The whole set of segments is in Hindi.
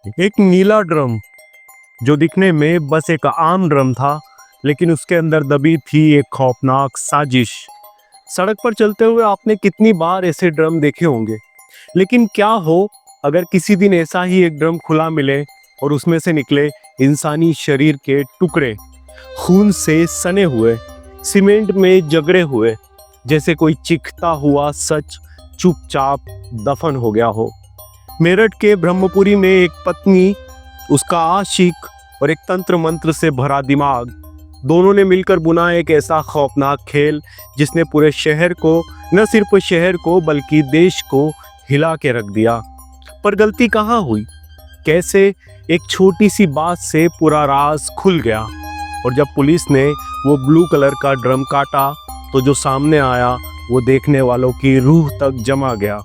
एक नीला ड्रम जो दिखने में बस एक आम ड्रम था, लेकिन उसके अंदर दबी थी एक खौफनाक साजिश। सड़क पर चलते हुए आपने कितनी बार ऐसे ड्रम देखे होंगे, लेकिन क्या हो अगर किसी दिन ऐसा ही एक ड्रम खुला मिले और उसमें से निकले इंसानी शरीर के टुकड़े, खून से सने हुए, सीमेंट में जगड़े हुए, जैसे कोई चिखता हुआ सच चुपचाप दफन हो गया हो। मेरठ के ब्रह्मपुरी में एक पत्नी, उसका आशिक और एक तंत्र मंत्र से भरा दिमाग, दोनों ने मिलकर बुना एक ऐसा खौफनाक खेल जिसने पूरे शहर को, न सिर्फ शहर को बल्कि देश को हिला के रख दिया। पर गलती कहाँ हुई? कैसे एक छोटी सी बात से पूरा राज खुल गया। और जब पुलिस ने वो ब्लू कलर का ड्रम काटा तो जो सामने आया वो देखने वालों की रूह तक जमा गया।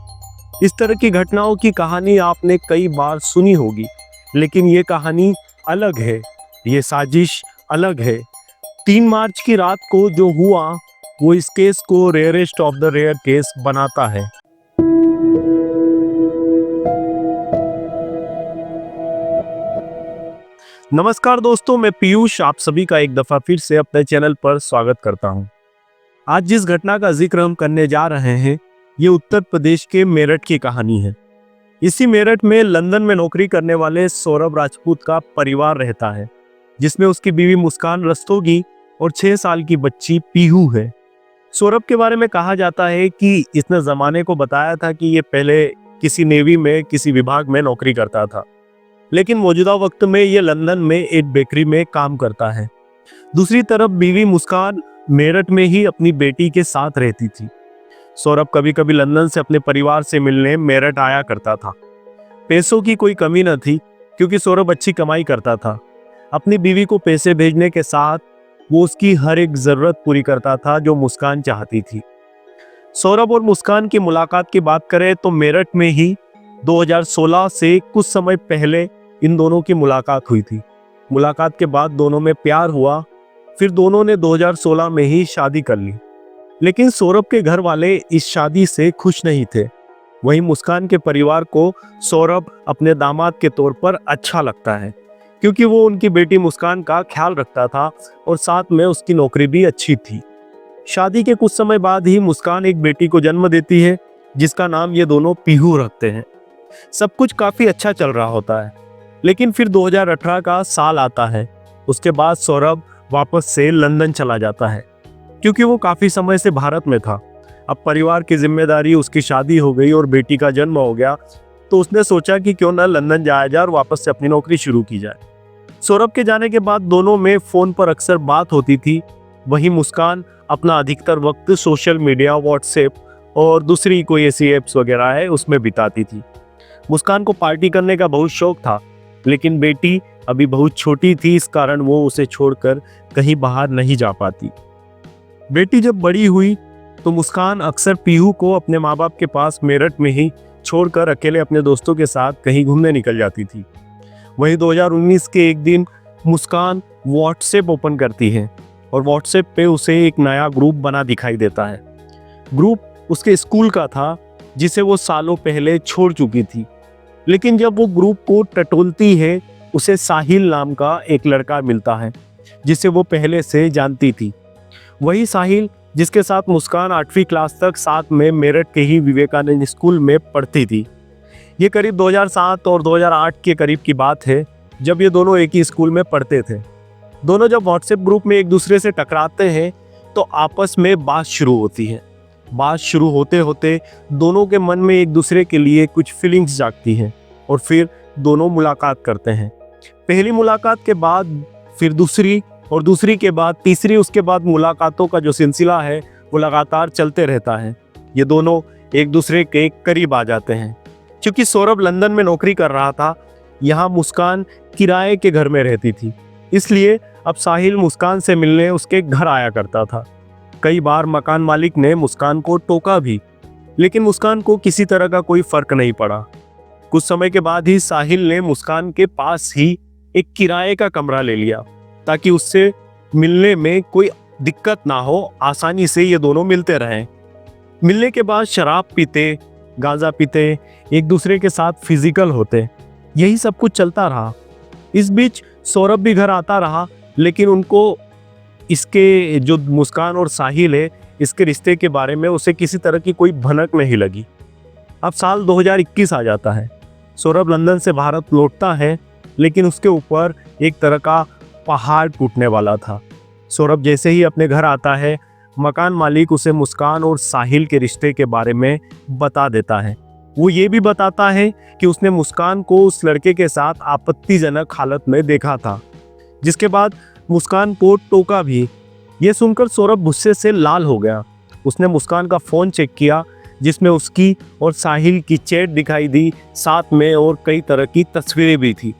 इस तरह की घटनाओं की कहानी आपने कई बार सुनी होगी, लेकिन ये कहानी अलग है, ये साजिश अलग है। 3 मार्च की रात को जो हुआ वो इस केस को rarest of the rare case बनाता है। नमस्कार दोस्तों, मैं पीयूष आप सभी का एक दफा फिर से अपने चैनल पर स्वागत करता हूं। आज जिस घटना का जिक्र हम करने जा रहे हैं, ये उत्तर प्रदेश के मेरठ की कहानी है। इसी मेरठ में लंदन में नौकरी करने वाले सौरभ राजपूत का परिवार रहता है, जिसमें उसकी बीवी मुस्कान रस्तोगी और 6 साल की बच्ची पीहू है। सौरभ के बारे में कहा जाता है कि इसने जमाने को बताया था कि ये पहले किसी नेवी में किसी विभाग में नौकरी करता था, लेकिन मौजूदा वक्त में ये लंदन में एक बेकरी में काम करता है। दूसरी तरफ बीवी मुस्कान मेरठ में ही अपनी बेटी के साथ रहती थी। सौरभ कभी कभी लंदन से अपने परिवार से मिलने मेरठ आया करता था। पैसों की कोई कमी न थी, क्योंकि सौरभ अच्छी कमाई करता था। अपनी बीवी को पैसे भेजने के साथ वो उसकी हर एक जरूरत पूरी करता था जो मुस्कान चाहती थी। सौरभ और मुस्कान की मुलाकात की बात करें तो मेरठ में ही 2016 से कुछ समय पहले इन दोनों की मुलाकात हुई थी। मुलाकात के बाद दोनों में प्यार हुआ, फिर दोनों ने 2016 में ही शादी कर ली। लेकिन सौरभ के घर वाले इस शादी से खुश नहीं थे। वहीं मुस्कान के परिवार को सौरभ अपने दामाद के तौर पर अच्छा लगता है, क्योंकि वो उनकी बेटी मुस्कान का ख्याल रखता था और साथ में उसकी नौकरी भी अच्छी थी। शादी के कुछ समय बाद ही मुस्कान एक बेटी को जन्म देती है, जिसका नाम ये दोनों पीहू रखते हैं। सब कुछ काफी अच्छा चल रहा होता है, लेकिन फिर 2018 का साल आता है। उसके बाद सौरभ वापस से लंदन चला जाता है, क्योंकि वो काफी समय से भारत में था। अब परिवार की जिम्मेदारी, उसकी शादी हो गई और बेटी का जन्म हो गया, तो उसने सोचा कि क्यों ना लंदन जाया जाए और वापस से अपनी नौकरी शुरू की जाए। सौरभ के जाने के बाद दोनों में फोन पर अक्सर बात होती थी। वहीं मुस्कान अपना अधिकतर वक्त सोशल मीडिया, व्हाट्सएप और दूसरी कोई ऐसी एप्स वगैरह है उसमें बिताती थी। मुस्कान को पार्टी करने का बहुत शौक था, लेकिन बेटी अभी बहुत छोटी थी, इस कारण वो उसे छोड़कर कहीं बाहर नहीं जा पाती। बेटी जब बड़ी हुई तो मुस्कान अक्सर पीहू को अपने माँ बाप के पास मेरठ में ही छोड़कर अकेले अपने दोस्तों के साथ कहीं घूमने निकल जाती थी। वहीं 2019 के एक दिन मुस्कान व्हाट्सएप ओपन करती है और व्हाट्सएप पे उसे एक नया ग्रुप बना दिखाई देता है। ग्रुप उसके स्कूल का था, जिसे वो सालों पहले छोड़ चुकी थी। लेकिन जब वो ग्रुप को टटोलती है, उसे साहिल नाम का एक लड़का मिलता है, जिसे वो पहले से जानती थी। वही साहिल जिसके साथ मुस्कान 8वीं क्लास तक साथ में मेरठ के ही विवेकानंद स्कूल में पढ़ती थी। ये करीब 2007 और 2008 के करीब की बात है, जब ये दोनों एक ही स्कूल में पढ़ते थे। दोनों जब व्हाट्सएप ग्रुप में एक दूसरे से टकराते हैं तो आपस में बात शुरू होती है। बात शुरू होते होते दोनों के मन में एक दूसरे के लिए कुछ फीलिंग्स जागती हैं और फिर दोनों मुलाकात करते हैं। पहली मुलाकात के बाद फिर दूसरी, और दूसरी के बाद तीसरी, उसके बाद मुलाकातों का जो सिलसिला है वो लगातार चलते रहता है। ये दोनों एक दूसरे के करीब आ जाते हैं। क्योंकि सौरभ लंदन में नौकरी कर रहा था, यहाँ मुस्कान किराए के घर में रहती थी, इसलिए अब साहिल मुस्कान से मिलने उसके घर आया करता था। कई बार मकान मालिक ने मुस्कान को टोका भी, लेकिन मुस्कान को किसी तरह का कोई फर्क नहीं पड़ा। कुछ समय के बाद ही साहिल ने मुस्कान के पास ही एक किराए का कमरा ले लिया, ताकि उससे मिलने में कोई दिक्कत ना हो, आसानी से ये दोनों मिलते रहें। मिलने के बाद शराब पीते, गांजा पीते, एक दूसरे के साथ फिजिकल होते। यही सब कुछ चलता रहा। इस बीच सौरभ भी घर आता रहा, लेकिन उनको इसके जो मुस्कान और साहिल है, इसके रिश्ते के बारे में उसे किसी तरह की कोई भनक नहीं लगी। अब साल 2021 आ जाता है। सौरभ लंदन से भारत लौटता है, लेकिन उसके ऊपर एक तरह का पहाड़ टूटने वाला था। सौरभ जैसे ही अपने घर आता है, मकान मालिक उसे मुस्कान और साहिल के रिश्ते के बारे में बता देता है। वो ये भी बताता है कि उसने मुस्कान को उस लड़के के साथ आपत्तिजनक हालत में देखा था, जिसके बाद मुस्कान को टोका भी। ये सुनकर सौरभ गुस्से से लाल हो गया। उसने मुस्कान का फ़ोन चेक किया, जिसमें उसकी और साहिल की चैट दिखाई दी, साथ में और कई तरह की तस्वीरें भी थी।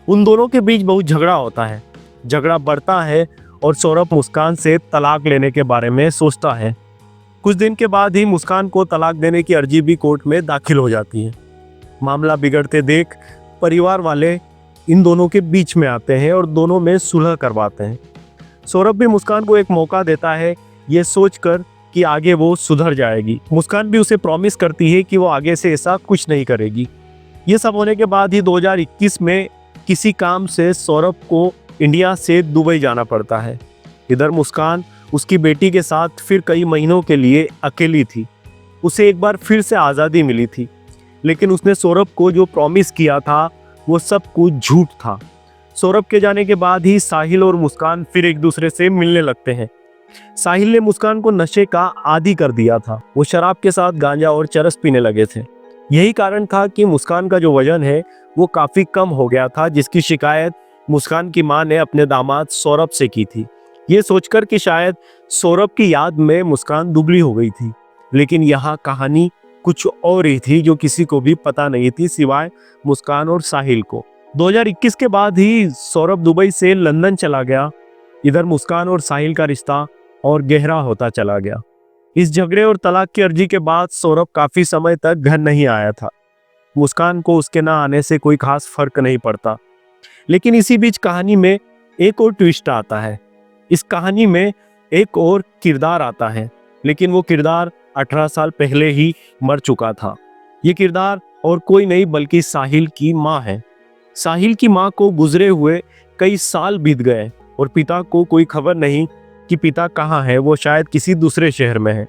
उन दोनों के बीच बहुत झगड़ा होता है। झगड़ा बढ़ता है और सौरभ मुस्कान से तलाक लेने के बारे में सोचता है। कुछ दिन के बाद ही मुस्कान को तलाक देने की अर्जी भी कोर्ट में दाखिल हो जाती है। मामला बिगड़ते देख परिवार वाले इन दोनों के बीच में आते हैं और दोनों में सुलह करवाते हैं। सौरभ भी मुस्कान को एक मौका देता है, ये सोचकर कि आगे वो सुधर जाएगी। मुस्कान भी उसे प्रॉमिस करती है कि वो आगे से ऐसा कुछ नहीं करेगी। ये सब होने के बाद ही 2021 में किसी काम से सौरभ को इंडिया से दुबई जाना पड़ता है। इधर मुस्कान उसकी बेटी के साथ फिर कई महीनों के लिए अकेली थी। उसे एक बार फिर से आज़ादी मिली थी, लेकिन उसने सौरभ को जो प्रॉमिस किया था वो सब कुछ झूठ था। सौरभ के जाने के बाद ही साहिल और मुस्कान फिर एक दूसरे से मिलने लगते हैं। साहिल ने मुस्कान को नशे का आदी कर दिया था। वो शराब के साथ गांजा और चरस पीने लगे थे। यही कारण था कि मुस्कान का जो वजन है वो काफ़ी कम हो गया था, जिसकी शिकायत मुस्कान की मां ने अपने दामाद सौरभ से की थी। ये सोचकर कि शायद सौरभ की याद में मुस्कान दुबली हो गई थी, लेकिन यहाँ कहानी कुछ और ही थी जो किसी को भी पता नहीं थी सिवाय मुस्कान और साहिल को। 2021 के बाद ही सौरभ दुबई से लंदन चला गया। इधर मुस्कान और साहिल का रिश्ता और गहरा होता चला गया। इस झगड़े और तलाक की अर्जी के बाद सौरभ काफ़ी समय तक घर नहीं आया था। मुस्कान को उसके ना आने से कोई खास फर्क नहीं पड़ता, लेकिन इसी बीच कहानी में एक और ट्विस्ट आता है। इस कहानी में एक और किरदार आता है, लेकिन वो किरदार 18 साल पहले ही मर चुका था। ये किरदार और कोई नहीं बल्कि साहिल की माँ है। साहिल की माँ को गुजरे हुए कई साल बीत गए और पिता को कोई खबर नहीं कि पिता कहाँ है, वो शायद किसी दूसरे शहर में है।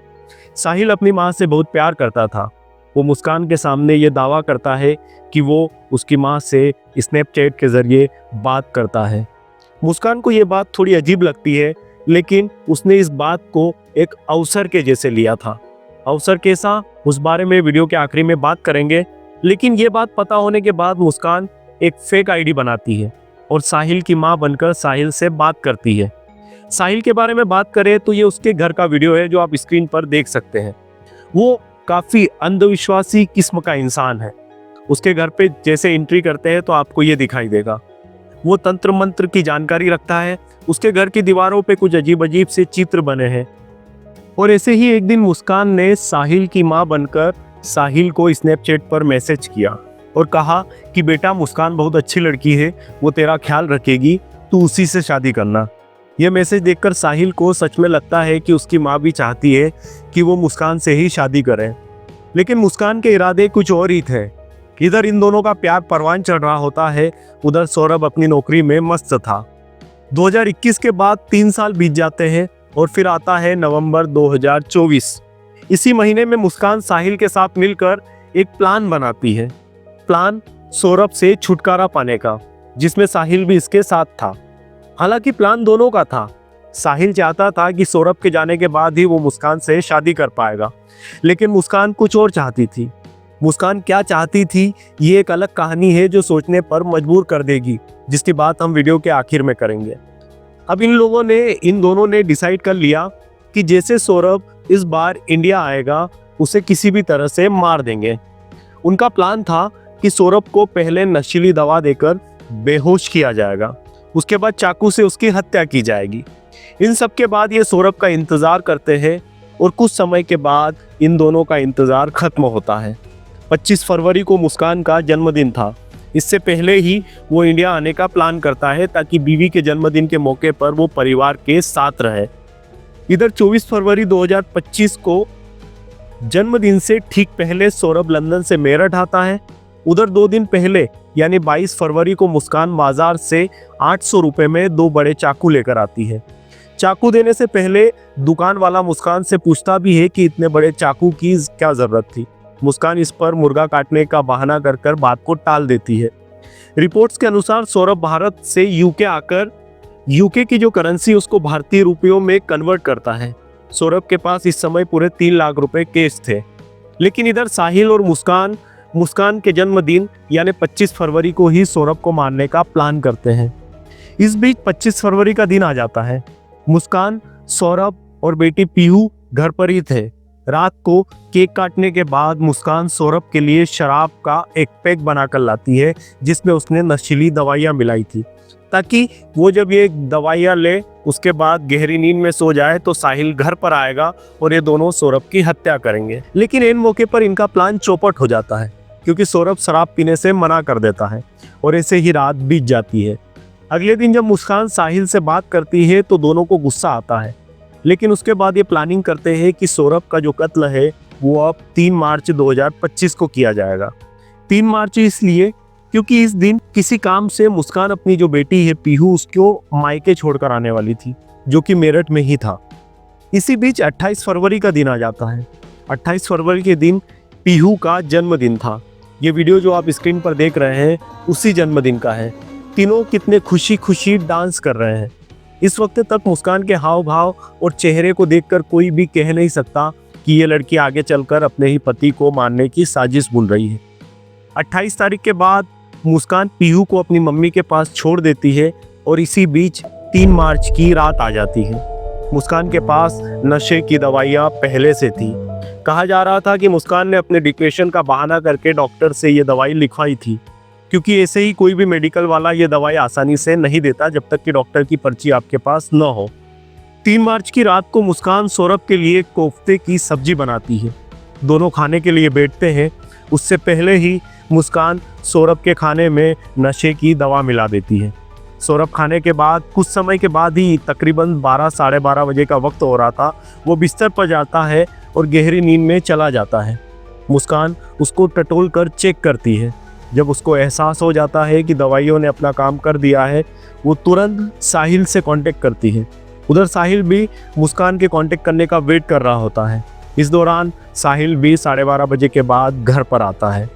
साहिल अपनी माँ से बहुत प्यार करता था। वो मुस्कान के सामने ये दावा करता है कि वो उसकी माँ से स्नैपचैट के ज़रिए बात करता है। मुस्कान को ये बात थोड़ी अजीब लगती है, लेकिन उसने इस बात को एक अवसर के जैसे लिया था। अवसर कैसा, उस बारे में वीडियो के आखिरी में बात करेंगे। लेकिन ये बात पता होने के बाद मुस्कान एक फेक आईडी बनाती है और साहिल की माँ बनकर साहिल से बात करती है। साहिल के बारे में बात करें तो ये उसके घर का वीडियो है जो आप स्क्रीन पर देख सकते हैं। वो काफ़ी अंधविश्वासी किस्म का इंसान है। उसके घर पे जैसे एंट्री करते हैं तो आपको ये दिखाई देगा। वो तंत्र मंत्र की जानकारी रखता है। उसके घर की दीवारों पे कुछ अजीब अजीब से चित्र बने हैं। और ऐसे ही एक दिन मुस्कान ने साहिल की माँ बनकर साहिल को स्नैपचैट पर मैसेज किया और कहा कि बेटा, मुस्कान बहुत अच्छी लड़की है, वो तेरा ख्याल रखेगी, तू उसी से शादी करना। यह मैसेज देखकर साहिल को सच में लगता है कि उसकी माँ भी चाहती है कि वो मुस्कान से ही शादी करे, लेकिन मुस्कान के इरादे कुछ और ही थे। इधर इन दोनों का प्यार परवान चढ़ रहा होता है, उधर सौरभ अपनी नौकरी में मस्त था। 2021 के बाद 3 साल बीत जाते हैं और फिर आता है नवंबर 2024। इसी महीने में मुस्कान साहिल के साथ मिलकर एक प्लान बनाती है। प्लान सौरभ से छुटकारा पाने का, जिसमें साहिल भी इसके साथ था। हालांकि प्लान दोनों का था। साहिल चाहता था कि सौरभ के जाने के बाद ही वो मुस्कान से शादी कर पाएगा, लेकिन मुस्कान कुछ और चाहती थी। मुस्कान क्या चाहती थी ये एक अलग कहानी है जो सोचने पर मजबूर कर देगी, जिसकी बात हम वीडियो के आखिर में करेंगे। अब इन दोनों ने डिसाइड कर लिया कि जैसे सौरभ इस बार इंडिया आएगा उसे किसी भी तरह से मार देंगे। उनका प्लान था कि सौरभ को पहले नशीली दवा देकर बेहोश किया जाएगा, उसके बाद चाकू से उसकी हत्या की जाएगी। इन सब के बाद ये सौरभ का इंतज़ार करते हैं और कुछ समय के बाद इन दोनों का इंतज़ार खत्म होता है। 25 फरवरी को मुस्कान का जन्मदिन था। इससे पहले ही वो इंडिया आने का प्लान करता है ताकि बीवी के जन्मदिन के मौके पर वो परिवार के साथ रहे। इधर 24 फरवरी 2025 को जन्मदिन से ठीक पहले सौरभ लंदन से मेरठ आता है उधर 2 दिन पहले यानी 22 फरवरी को मुस्कान बाजार से 800 रुपए में 2 बड़े चाकू लेकर आती है। चाकू देने से पहले दुकान वाला मुस्कान से पूछता भी है कि इतने बड़े चाकू की क्या जरूरत थी। मुस्कान इस पर मुर्गा काटने का बहाना कर बात को टाल देती है। रिपोर्ट्स के अनुसार सौरभ भारत से यूके आकर यूके की जो करेंसी उसको भारतीय रुपयों में कन्वर्ट करता है। सौरभ के पास इस समय पूरे 3 लाख रुपए कैश थे। लेकिन इधर साहिल और मुस्कान के जन्मदिन यानी 25 फरवरी को ही सौरभ को मारने का प्लान करते हैं। इस बीच 25 फरवरी का दिन आ जाता है। मुस्कान, सौरभ और बेटी पीहू घर पर ही थे। रात को केक काटने के बाद मुस्कान सौरभ के लिए शराब का एक पैक बनाकर लाती है जिसमें उसने नशीली दवाइयाँ मिलाई थी, ताकि वो जब ये दवाइयाँ ले उसके बाद गहरी नींद में सो जाए तो साहिल घर पर आएगा और ये दोनों सौरभ की हत्या करेंगे। लेकिन इन मौके पर इनका प्लान चौपट हो जाता है क्योंकि सौरभ शराब पीने से मना कर देता है और ऐसे ही रात बीत जाती है। अगले दिन जब मुस्कान साहिल से बात करती है तो दोनों को गुस्सा आता है, लेकिन उसके बाद ये प्लानिंग करते हैं कि सौरभ का जो कत्ल है वो अब 3 मार्च 2025 को किया जाएगा। 3 मार्च इसलिए क्योंकि इस दिन किसी काम से मुस्कान अपनी जो बेटी है पीहू उसको मायके छोड़कर आने वाली थी, जो कि मेरठ में ही था। इसी बीच 28 फरवरी का दिन आ जाता है। 28 फरवरी के दिन पीहू का जन्मदिन था। ये वीडियो जो आप स्क्रीन पर देख रहे हैं उसी जन्मदिन का है। तीनों कितने खुशी खुशी डांस कर रहे हैं। इस वक्त तक मुस्कान के हाव भाव और चेहरे को देखकर कोई भी कह नहीं सकता कि ये लड़की आगे चलकर अपने ही पति को मारने की साजिश बुन रही है। 28 तारीख के बाद मुस्कान पीहू को अपनी मम्मी के पास छोड़ देती है और इसी बीच 3 मार्च की रात आ जाती है। मुस्कान के पास नशे की दवाइयाँ पहले से थी। कहा जा रहा था कि मुस्कान ने अपने डिप्रेशन का बहाना करके डॉक्टर से ये दवाई लिखवाई थी, क्योंकि ऐसे ही कोई भी मेडिकल वाला ये दवाई आसानी से नहीं देता जब तक कि डॉक्टर की पर्ची आपके पास न हो। 3 मार्च की रात को मुस्कान सौरभ के लिए कोफ्ते की सब्जी बनाती है। दोनों खाने के लिए बैठते हैं। उससे पहले ही मुस्कान सौरभ के खाने में नशे की दवा मिला देती है। सौरभ खाने के बाद कुछ समय के बाद ही तकरीबन 12 साढ़े 12 बजे का वक्त हो रहा था, वो बिस्तर पर जाता है और गहरी नींद में चला जाता है। मुस्कान उसको टटोल कर चेक करती है। जब उसको एहसास हो जाता है कि दवाइयों ने अपना काम कर दिया है, वो तुरंत साहिल से कांटेक्ट करती है। उधर साहिल भी मुस्कान के कांटेक्ट करने का वेट कर रहा होता है। इस दौरान साहिल भी 12:30 बजे के बाद घर पर आता है।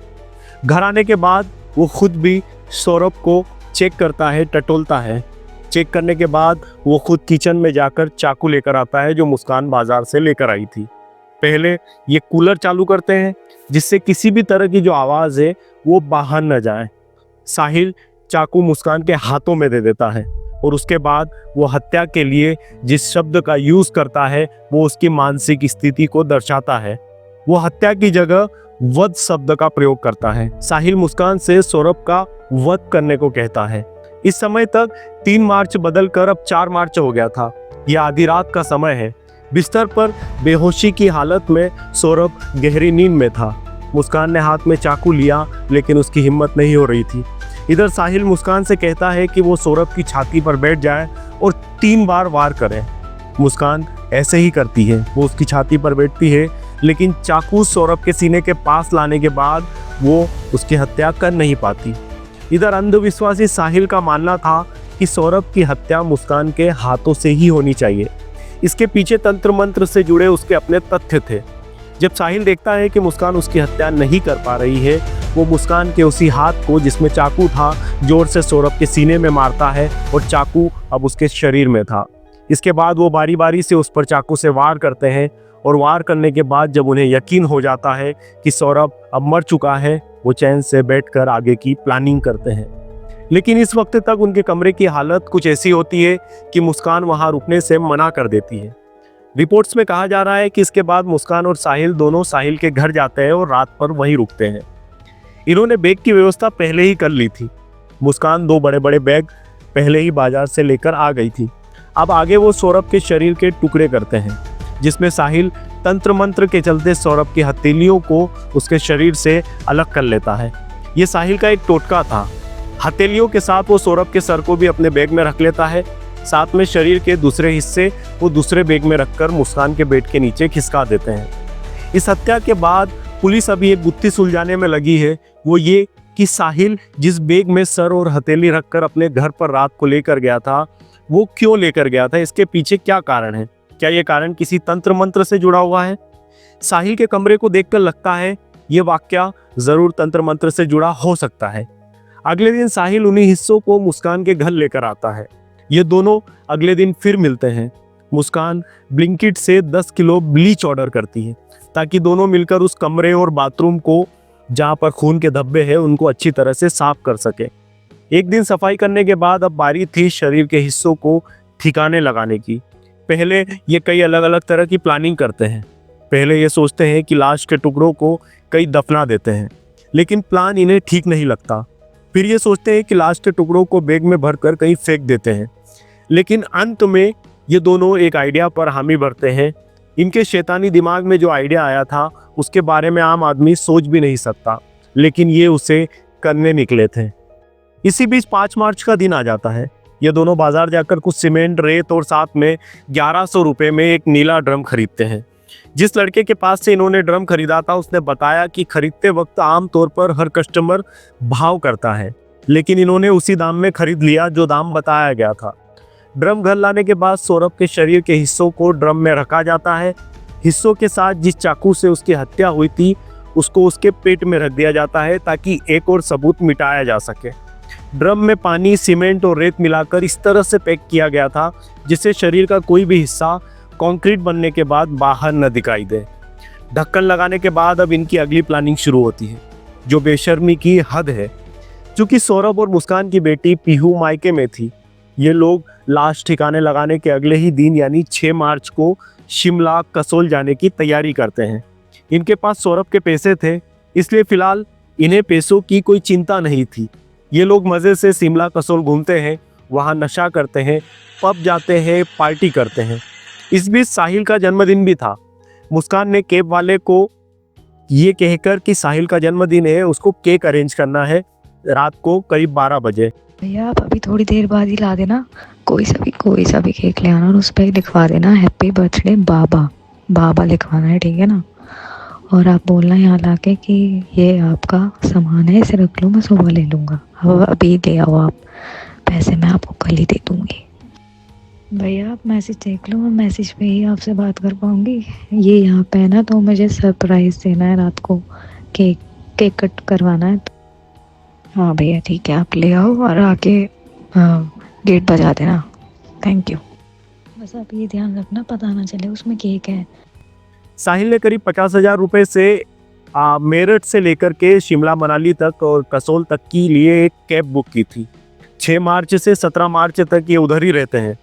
घर आने के बाद वो खुद भी सौरभ को चेक करता है, टटोलता है। चेक करने के बाद वो खुद किचन में जाकर चाकू लेकर आता है जो मुस्कान बाजार से लेकर आई थी। पहले ये कूलर चालू करते हैं जिससे किसी भी तरह की जो आवाज़ है वो बाहर न जाए। साहिल चाकू मुस्कान के हाथों में दे देता है और उसके बाद वो हत्या के लिए जिस शब्द का यूज़ करता है वो उसकी मानसिक स्थिति को दर्शाता है। वो हत्या की जगह वध शब्द का प्रयोग करता है। साहिल मुस्कान से सौरभ का वध करने को कहता है। इस समय तक 3 मार्च बदलकर अब 4 मार्च हो गया था। यह आधी रात का समय है। बिस्तर पर बेहोशी की हालत में सौरभ गहरी नींद में था। मुस्कान ने हाथ में चाकू लिया लेकिन उसकी हिम्मत नहीं हो रही थी। इधर साहिल मुस्कान से कहता है कि वो सौरभ की छाती पर बैठ जाए और 3 बार वार करे। मुस्कान ऐसे ही करती है। वो उसकी छाती पर बैठती है लेकिन चाकू सौरभ के सीने के पास लाने के बाद वो उसकी हत्या कर नहीं पाती। इधर अंधविश्वासी साहिल का मानना था कि सौरभ की हत्या मुस्कान के हाथों से ही होनी चाहिए। इसके पीछे तंत्र मंत्र से जुड़े उसके अपने तथ्य थे। जब साहिल देखता है कि मुस्कान उसकी हत्या नहीं कर पा रही है, वो मुस्कान के उसी हाथ को जिसमें चाकू था जोर से सौरभ के सीने में मारता है और चाकू अब उसके शरीर में था। इसके बाद वो बारी बारी से उस पर चाकू से वार करते हैं और वार करने के बाद जब उन्हें यकीन हो जाता है कि सौरभ अब मर चुका है, वो चैन से बैठकर आगे की प्लानिंग करते हैं। लेकिन इस वक्त तक उनके कमरे की हालत कुछ ऐसी होती है कि मुस्कान वहां रुकने से मना कर देती है। रिपोर्ट्स में कहा जा रहा है कि इसके बाद मुस्कान और साहिल दोनों साहिल के घर जाते हैं और रात पर वहीं रुकते हैं। इन्होंने बैग की व्यवस्था पहले ही कर ली थी। मुस्कान 2 बड़े बड़े बैग पहले ही बाजार से लेकर आ गई थी। अब आगे वो सौरभ के शरीर के टुकड़े करते हैं, जिसमें साहिल तंत्र मंत्र के चलते सौरभ की हथेलियों को उसके शरीर से अलग कर लेता है। ये साहिल का एक टोटका था। हथेलियों के साथ वो सौरभ के सर को भी अपने बैग में रख लेता है। साथ में शरीर के दूसरे हिस्से वो दूसरे बैग में रखकर मुस्कान के बेड के नीचे खिसका देते हैं। इस हत्या के बाद पुलिस अभी एक गुत्थी सुलझाने में लगी है। वो ये कि साहिल जिस बैग में सर और हथेली रखकर अपने घर पर रात को लेकर गया था, वो क्यों लेकर गया था, इसके पीछे क्या कारण है। क्या ये कारण किसी तंत्र मंत्र से जुड़ा हुआ है? साहिल के कमरे को देखकर लगता है ये वाकया जरूर तंत्र मंत्र से जुड़ा हो सकता है। अगले दिन साहिल उन्हीं हिस्सों को मुस्कान के घर लेकर आता है। ये दोनों अगले दिन फिर मिलते हैं। मुस्कान ब्लिंकिट से 10 किलो ब्लीच ऑर्डर करती है ताकि दोनों मिलकर उस कमरे और बाथरूम को जहाँ पर खून के धब्बे हैं उनको अच्छी तरह से साफ कर सके। एक दिन सफाई करने के बाद अब बारी थी शरीर के हिस्सों को ठिकाने लगाने की। पहले ये कई अलग अलग तरह की प्लानिंग करते हैं। पहले ये सोचते हैं कि लाश के टुकड़ों को कई दफना देते हैं, लेकिन प्लान इन्हें ठीक नहीं लगता। फिर ये सोचते हैं कि लाश के टुकड़ों को बैग में भरकर कहीं फेंक देते हैं, लेकिन अंत में ये दोनों एक आइडिया पर हामी भरते हैं। इनके शैतानी दिमाग में जो आइडिया आया था उसके बारे में आम आदमी सोच भी नहीं सकता, लेकिन ये उसे करने निकले थे। इसी बीच 5 मार्च का दिन आ जाता है। ये दोनों बाजार जाकर कुछ सीमेंट, रेत और साथ में 1100 रुपये में एक नीला ड्रम खरीदते हैं। जिस लड़के के पास से इन्होंने ड्रम खरीदा था उसने बताया कि खरीदते वक्त आमतौर पर हर कस्टमर भाव करता है, लेकिन इन्होंने उसी दाम में खरीद लिया जो दाम बताया गया था। ड्रम घर लाने के बाद सौरभ के शरीर के हिस्सों को ड्रम में रखा जाता है। हिस्सों के साथ जिस चाकू से उसकी हत्या हुई थी उसको उसके पेट में रख दिया जाता है ताकि एक और सबूत मिटाया जा सके। ड्रम में पानी, सीमेंट और रेत मिलाकर इस तरह से पैक किया गया था जिससे शरीर का कोई भी हिस्सा कंक्रीट बनने के बाद बाहर न दिखाई दे। ढक्कन लगाने के बाद अब इनकी अगली प्लानिंग शुरू होती है, जो बेशर्मी की हद है। क्योंकि सौरभ और मुस्कान की बेटी पीहू मायके में थी, ये लोग लाश ठिकाने लगाने के अगले ही दिन यानी 6 मार्च को शिमला कसोल जाने की तैयारी करते हैं। इनके पास सौरभ के पैसे थे, इसलिए फिलहाल इन्हें पैसों की कोई चिंता नहीं थी। ये लोग मज़े से शिमला कसोल घूमते हैं, वहाँ नशा करते हैं, पब जाते हैं, पार्टी करते हैं। इस बीच साहिल का जन्मदिन भी था। मुस्कान ने कैब वाले को ये कहकर कि साहिल का जन्मदिन है, उसको केक अरेंज करना है रात को करीब 12 बजे। भैया आप अभी थोड़ी देर बाद ही ला देना, कोई सा भी केक ले आना और उस पर लिखवा देना हैप्पी बर्थडे बाबा। बाबा लिखवाना है, ठीक है ना। और आप बोलना यहाँ लाके कि ये आपका सामान है, इसे रख लो, मैं सुबह ले लूँगा। अब अभी ले आओ आप, पैसे मैं आपको कल ही दे दूँगी। भैया आप मैसेज देख लो, मैं मैसेज पे ही आपसे बात कर पाऊँगी। ये यहाँ पे है ना, तो मुझे सरप्राइज़ देना है रात को, केक कट करवाना है। हाँ भैया ठीक है, आप ले आओ और आके गेट बजा देना। Thank you. बस आप ये ध्यान रखना पता ना चले उसमें केक है। साहिल ने करीब 50,000 रुपये से मेरठ से लेकर के शिमला मनाली तक और कसोल तक के लिए एक कैब बुक की थी। 6 मार्च से 17 मार्च तक ये उधर ही रहते हैं,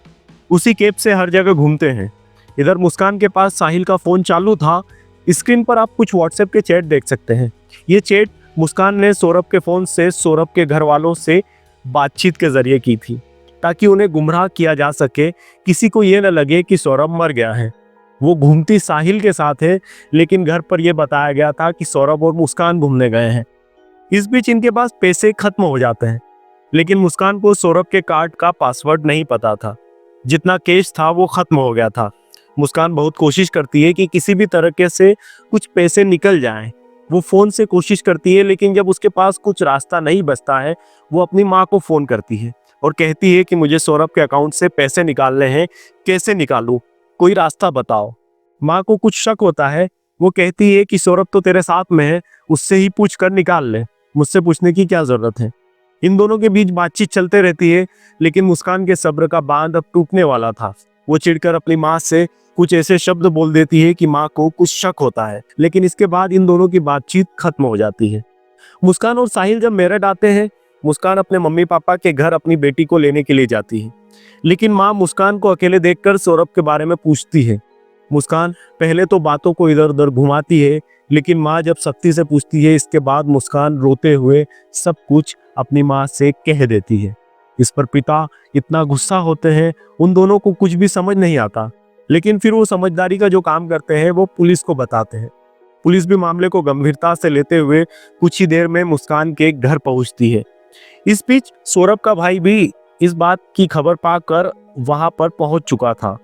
उसी कैब से हर जगह घूमते हैं। इधर मुस्कान के पास साहिल का फ़ोन चालू था। स्क्रीन पर आप कुछ व्हाट्सएप के चैट देख सकते हैं। ये चैट मुस्कान ने सौरभ के फ़ोन से सौरभ के घर वालों से बातचीत के ज़रिए की थी, ताकि उन्हें गुमराह किया जा सके, किसी को ये न लगे कि सौरभ मर गया है। वो घूमती साहिल के साथ है, लेकिन घर पर यह बताया गया था कि सौरभ और मुस्कान घूमने गए हैं। इस बीच इनके पास पैसे खत्म हो जाते हैं, लेकिन मुस्कान को सौरभ के कार्ड का पासवर्ड नहीं पता था। जितना कैश था वो खत्म हो गया था। मुस्कान बहुत कोशिश करती है कि किसी भी तरीके से कुछ पैसे निकल जाएं। वो फ़ोन से कोशिश करती है, लेकिन जब उसके पास कुछ रास्ता नहीं बचता है, वो अपनी माँ को फ़ोन करती है और कहती है कि मुझे सौरभ के अकाउंट से पैसे निकालने हैं, कैसे निकालूं, कोई रास्ता बताओ। माँ को कुछ शक होता है। वो कहती है कि सौरभ तो तेरे साथ में है, उससे ही पूछ कर निकाल ले, मुझसे पूछने की क्या ज़रूरत है। इन दोनों के बीच बातचीत चलते रहती है, लेकिन मुस्कान के सब्र का बांध अब टूटने वाला था। वो चिढ़कर अपनी माँ से कुछ ऐसे शब्द बोल देती है कि माँ को कुछ शक होता है, लेकिन इसके बाद इन दोनों की बातचीत खत्म हो जाती है। मुस्कान और साहिल जब मेरठ आते हैं, मुस्कान अपने मम्मी पापा के घर अपनी बेटी को लेने के लिए जाती है, लेकिन माँ मुस्कान को अकेले देखकर सौरभ के बारे में पूछती है। मुस्कान पहले तो बातों को इधर उधर घुमाती है, लेकिन माँ जब सख्ती से पूछती है, इसके बाद मुस्कान रोते हुए सब कुछ अपनी माँ से कह देती है। इस पर पिता इतना गुस्सा होते हैं, उन दोनों को कुछ भी समझ नहीं आता, लेकिन फिर वो समझदारी का जो काम करते हैं वो पुलिस को बताते हैं। पुलिस भी मामले को गंभीरता से लेते हुए कुछ ही देर में मुस्कान के घर पहुंचती है। इस बीच सौरभ का भाई भी इस बात की खबर पाकर वहां पर पहुंच चुका था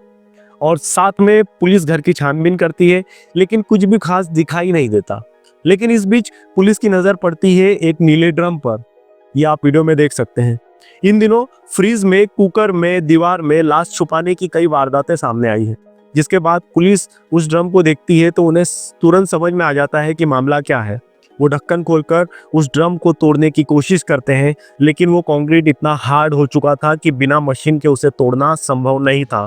और साथ में पुलिस घर की छानबीन करती है, लेकिन कुछ भी खास दिखाई नहीं देता। लेकिन इस बीच पुलिस की नजर पड़ती है एक नीले ड्रम पर। ये आप वीडियो में देख सकते हैं। इन दिनों फ्रीज में, कुकर में, दीवार में लाश छुपाने की कई वारदातें सामने आई हैं, जिसके बाद पुलिस उस ड्रम को देखती है तो उन्हें तुरंत समझ में आ जाता है कि मामला क्या है। वो ढक्कन खोलकर उस ड्रम को तोड़ने की कोशिश करते हैं, लेकिन वो कंक्रीट इतना हार्ड हो चुका था कि बिना मशीन के उसे तोड़ना संभव नहीं था।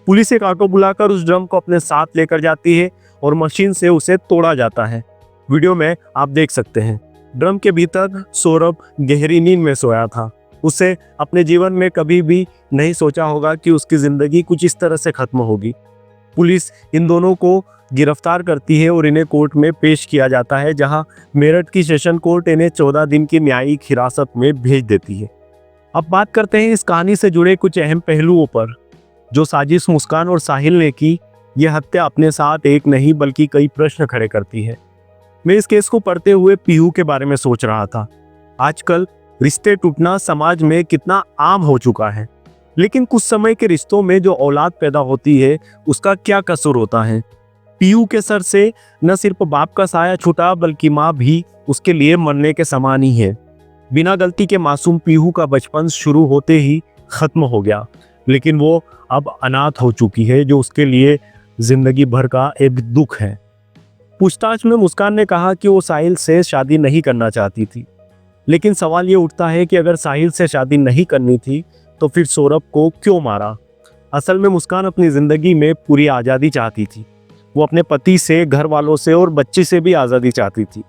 पुलिस एक ऑटो बुलाकर उस ड्रम को अपने साथ लेकर जाती है और मशीन से उसे तोड़ा जाता है। वीडियो में आप देख सकते हैं, ड्रम के भीतर सौरभ गहरी नींद में सोया था। उसे अपने जीवन में कभी भी नहीं सोचा होगा कि उसकी जिंदगी कुछ इस तरह से खत्म होगी। पुलिस इन दोनों को गिरफ्तार करती है और इन्हें कोर्ट में पेश किया जाता है, जहां मेरठ की सेशन कोर्ट इन्हें 14 दिन की न्यायिक हिरासत में भेज देती है। अब बात करते हैं इस कहानी से जुड़े कुछ अहम पहलुओं पर। जो साजिश मुस्कान और साहिल ने की, यह हत्या अपने साथ एक नहीं बल्कि कई प्रश्न खड़े करती है। मैं इस केस को पढ़ते हुए पीहू के बारे में सोच रहा था। आजकल रिश्ते टूटना समाज में कितना आम हो चुका है, लेकिन कुछ समय के रिश्तों में जो औलाद पैदा होती है उसका क्या कसूर होता है। पीयू के सर से न सिर्फ बाप का साया छूटा, बल्कि माँ भी उसके लिए मरने के समान ही है। बिना गलती के मासूम पीहू का बचपन शुरू होते ही खत्म हो गया, लेकिन वो अब अनाथ हो चुकी है, जो उसके लिए जिंदगी भर का एक दुख है। पूछताछ में मुस्कान ने कहा कि वो साहिल से शादी नहीं करना चाहती थी, लेकिन सवाल ये उठता है कि अगर साहिल से शादी नहीं करनी थी तो फिर सौरभ को क्यों मारा। असल में मुस्कान अपनी जिंदगी में पूरी आज़ादी चाहती थी। वो अपने पति से, घर वालों से और बच्चे से भी आज़ादी चाहती थी।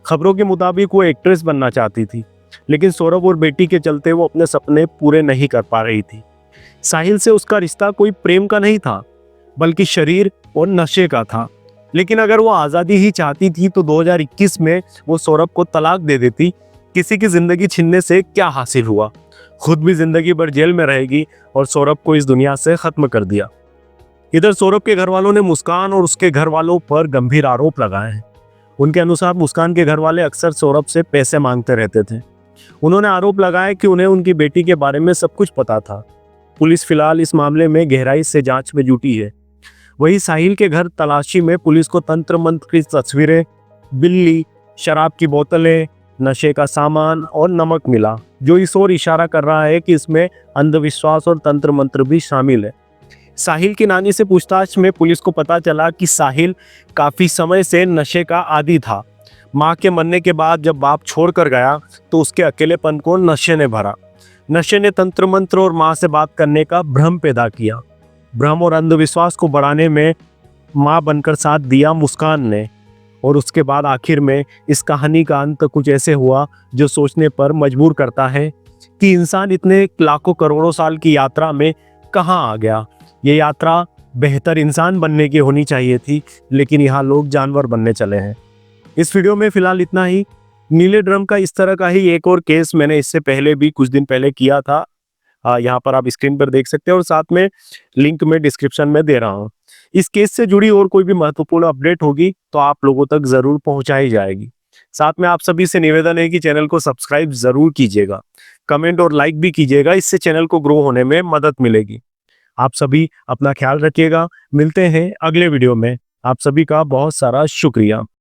खबरों के मुताबिक वो एक्ट्रेस बनना चाहती थी, लेकिन सौरभ और बेटी के चलते वो अपने सपने पूरे नहीं कर पा रही थी। साहिल से उसका रिश्ता कोई प्रेम का नहीं था, बल्कि शरीर और नशे का था। लेकिन अगर वो आज़ादी ही चाहती थी तो 2021 में वो सौरभ को तलाक दे देती। किसी की जिंदगी छीनने से क्या हासिल हुआ? खुद भी जिंदगी भर जेल में रहेगी और सौरभ को इस दुनिया से खत्म कर दिया। इधर सौरभ के घर वालों ने मुस्कान और उसके घर वालों पर गंभीर आरोप लगाए हैं। उनके अनुसार मुस्कान के घर वाले अक्सर सौरभ से पैसे मांगते रहते थे। उन्होंने आरोप लगाया कि उन्हें उनकी बेटी के बारे में सब कुछ पता था। पुलिस फिलहाल इस मामले में गहराई से जांच में जुटी है। वहीं साहिल के घर तलाशी में पुलिस को तंत्र मंत्र की तस्वीरें, बिल्ली, शराब की बोतलें, नशे का सामान और नमक मिला, जो इस ओर इशारा कर रहा है कि इसमें अंधविश्वास और तंत्र मंत्र भी शामिल है। साहिल की नानी से पूछताछ में पुलिस को पता चला कि साहिल काफी समय से नशे का आदी था। मां के मरने के बाद जब बाप छोड़कर गया तो उसके अकेलेपन को नशे ने भरा। नशे ने तंत्र मंत्र और मां से बात करने का भ्रम पैदा किया। भ्रम और अंधविश्वास को बढ़ाने में मां बनकर साथ दिया मुस्कान ने। और उसके बाद आखिर में इस कहानी का अंत कुछ ऐसे हुआ जो सोचने पर मजबूर करता है कि इंसान इतने लाखों करोड़ों साल की यात्रा में कहाँ आ गया। ये यात्रा बेहतर इंसान बनने की होनी चाहिए थी, लेकिन यहाँ लोग जानवर बनने चले हैं। इस वीडियो में फिलहाल इतना ही। नीले ड्रम का इस तरह का ही एक और केस मैंने इससे पहले भी कुछ दिन पहले किया था। यहाँ पर आप स्क्रीन पर देख सकते हैं और साथ में लिंक में डिस्क्रिप्शन में दे रहा हूँ। इस केस से जुड़ी और कोई भी महत्वपूर्ण अपडेट होगी तो आप लोगों तक जरूर पहुंचाई जाएगी। साथ में आप सभी से निवेदन है कि चैनल को सब्सक्राइब जरूर कीजिएगा, कमेंट और लाइक भी कीजिएगा। इससे चैनल को ग्रो होने में मदद मिलेगी। आप सभी अपना ख्याल रखिएगा। मिलते हैं अगले वीडियो में। आप सभी का बहुत सारा शुक्रिया।